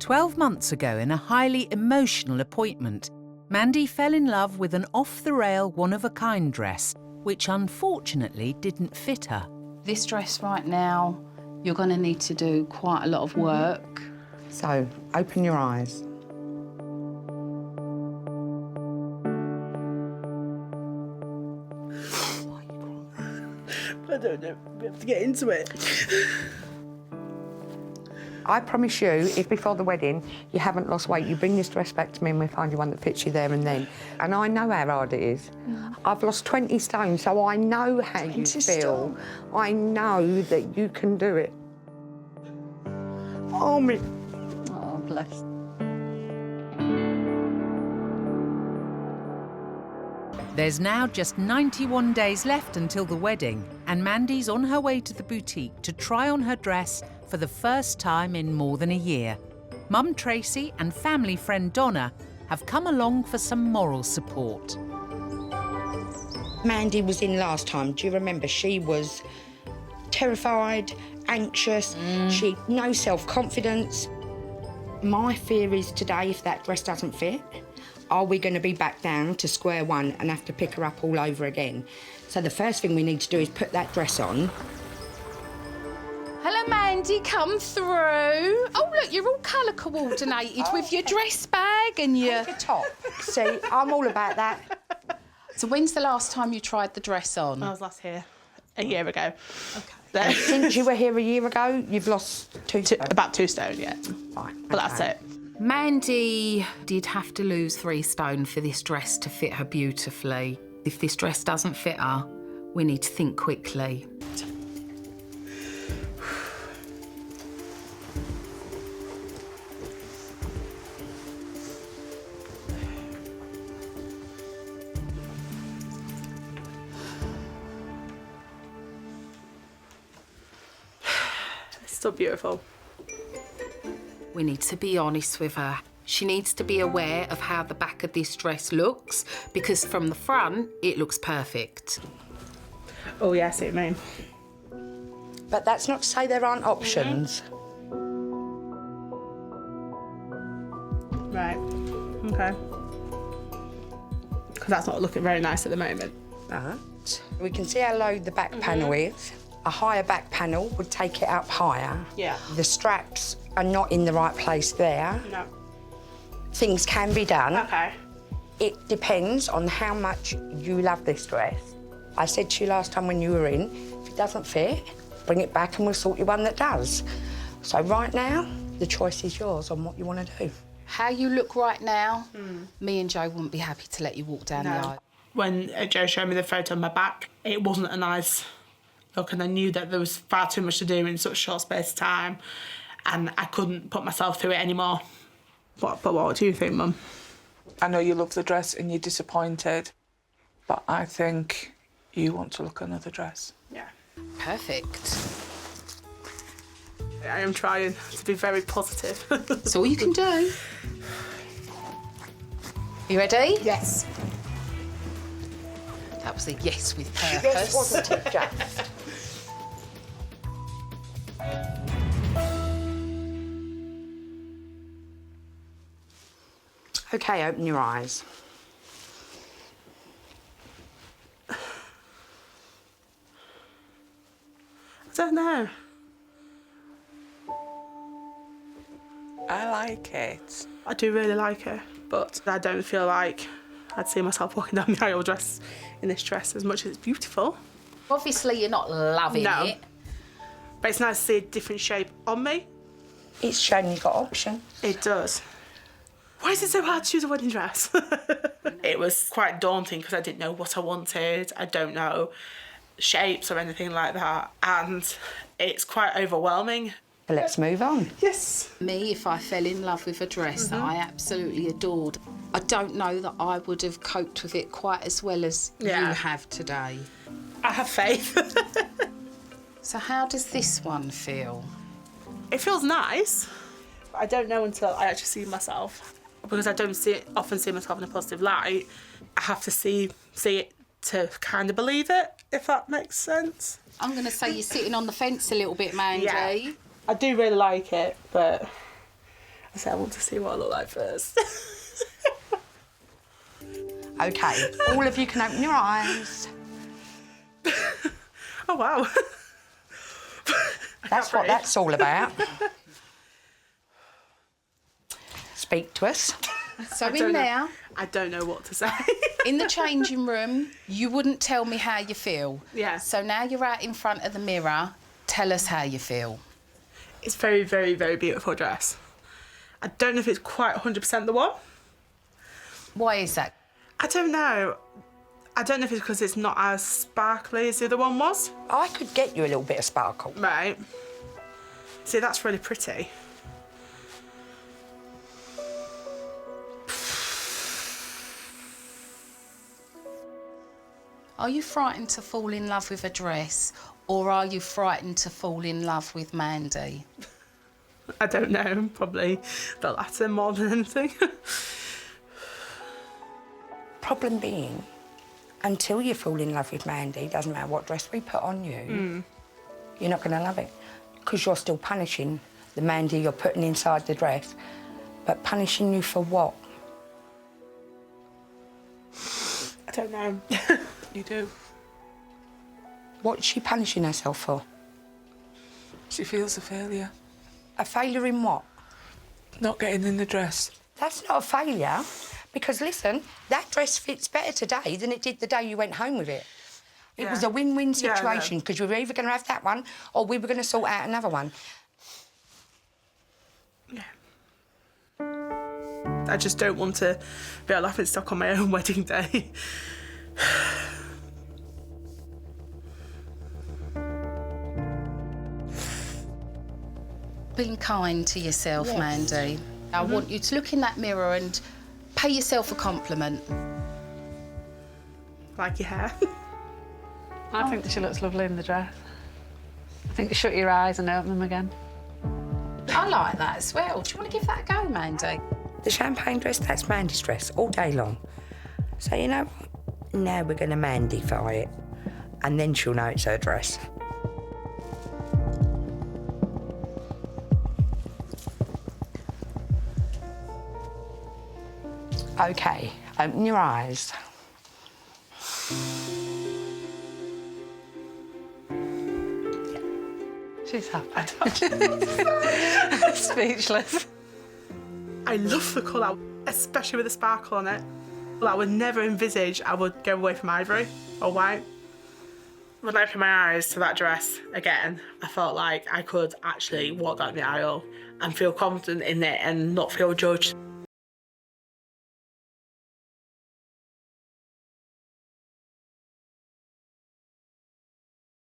12 months ago, in a highly emotional appointment, Mandy fell in love with an off-the-rail, one-of-a-kind dress, which unfortunately didn't fit her. This dress right now, you're going to need to do quite a lot of work. So, open your eyes. I don't know. We have to get into it. I promise you, if before the wedding you haven't lost weight, you bring this dress back to me and we find you one that fits you there and then. And I know how hard it is. I've lost 20 stone, so I know how you feel. I know that you can do it. Oh, me. Oh, bless. There's now just 91 days left until the wedding, and Mandy's on her way to the boutique to try on her dress for the first time in more than a year. Mum Tracy and family friend Donna have come along for some moral support. Mandy was in last time. Do you remember? She was terrified, anxious, no self-confidence. My fear is today, if that dress doesn't fit, are we going to be back down to square one and have to pick her up all over again? So the first thing we need to do is put that dress on. Hello, Mandy, come through. Oh, look, you're all colour coordinated with your dress bag and your... Take a top. See, I'm all about that. So when's the last time you tried the dress on? I was last here a year ago. Okay. Since you were here a year ago, you've lost 2 stone. About 2 stone, yeah. Fine, But that's it. Mandy did have to lose 3 stone for this dress to fit her beautifully. If this dress doesn't fit her, we need to think quickly. It's still beautiful. We need to be honest with her. She needs to be aware of how the back of this dress looks, because from the front, it looks perfect. Oh, yeah, I see what you mean. But that's not to say there aren't options. Right. Okay. Because that's not looking very nice at the moment. But we can see how low the back panel is. A higher back panel would take it up higher. Yeah. The straps are not in the right place there. No. Things can be done. Okay. It depends on how much you love this dress. I said to you last time when you were in, if it doesn't fit, bring it back and we'll sort you one that does. So right now, the choice is yours on what you want to do. How you look right now, me and Joe wouldn't be happy to let you walk down the aisle. When Joe showed me the photo of my back, it wasn't a nice look, and I knew that there was far too much to do in such a short space of time, and I couldn't put myself through it anymore. But what do you think, Mum? I know you love the dress and you're disappointed, but I think you want to look at another dress. Yeah. Perfect. I am trying to be very positive. That's all you can do. You ready? Yes. That was a yes with purpose. Yes, wasn't it, just? OK, open your eyes. I don't know. I like it. I do really like it, but I don't feel like I'd see myself walking down the aisle dress in this dress as much as it's beautiful. Obviously, you're not loving it. But it's nice to see a different shape on me. It's shown you've got options. It does. Why is it so hard to choose a wedding dress? It was quite daunting because I didn't know what I wanted. I don't know shapes or anything like that. And it's quite overwhelming. Let's move on. Yes. Me, if I fell in love with a dress that I absolutely adored, I don't know that I would have coped with it quite as well as you have today. I have faith. So how does this one feel? It feels nice. I don't know until I actually see myself, because I don't often see myself in a positive light. I have to see it to kind of believe it, if that makes sense. I'm going to say you're sitting on the fence a little bit, Mandy. Yeah. I do really like it, but I said I want to see what I look like first. Okay, all of you can open your eyes. Oh, wow. That's what that's all about. Speak to us. So in there, I don't know what to say. in the changing room, you wouldn't tell me how you feel. Yeah. So now you're out in front of the mirror, tell us how you feel. It's very, very, very beautiful dress. I don't know if it's quite 100% the one. Why is that? I don't know. I don't know if it's because it's not as sparkly as the other one was. I could get you a little bit of sparkle. Right. See, that's really pretty. Are you frightened to fall in love with a dress, or are you frightened to fall in love with Mandy? I don't know, probably the latter more than anything. Problem being, until you fall in love with Mandy, doesn't matter what dress we put on you, you're not going to love it. Because you're still punishing the Mandy you're putting inside the dress. But punishing you for what? I don't know. You do. What's she punishing herself for? She feels a failure. A failure in what? Not getting in the dress. That's not a failure. Because listen, that dress fits better today than it did the day you went home with it. It was a win-win Yeah, I know. situation because we were either going to have that one or we were going to sort out another one. Yeah. I just don't want to be a laughingstock on my own wedding day. Being kind to yourself, Yes. Mandy. I want you to look in that mirror and pay yourself a compliment. Like your hair. I think she looks lovely in the dress. I think you shut your eyes and open them again. I like that as well. Do you want to give that a go, Mandy? The champagne dress, that's Mandy's dress all day long. So, you know what? Now we're going to Mandy-fy it. And then she'll know it's her dress. OK, open your eyes. She's happy. Speechless. I love the colour, especially with the sparkle on it. Well, I would never envisage I would go away from ivory or white. When I opened my eyes to that dress again, I felt like I could actually walk down the aisle and feel confident in it and not feel judged.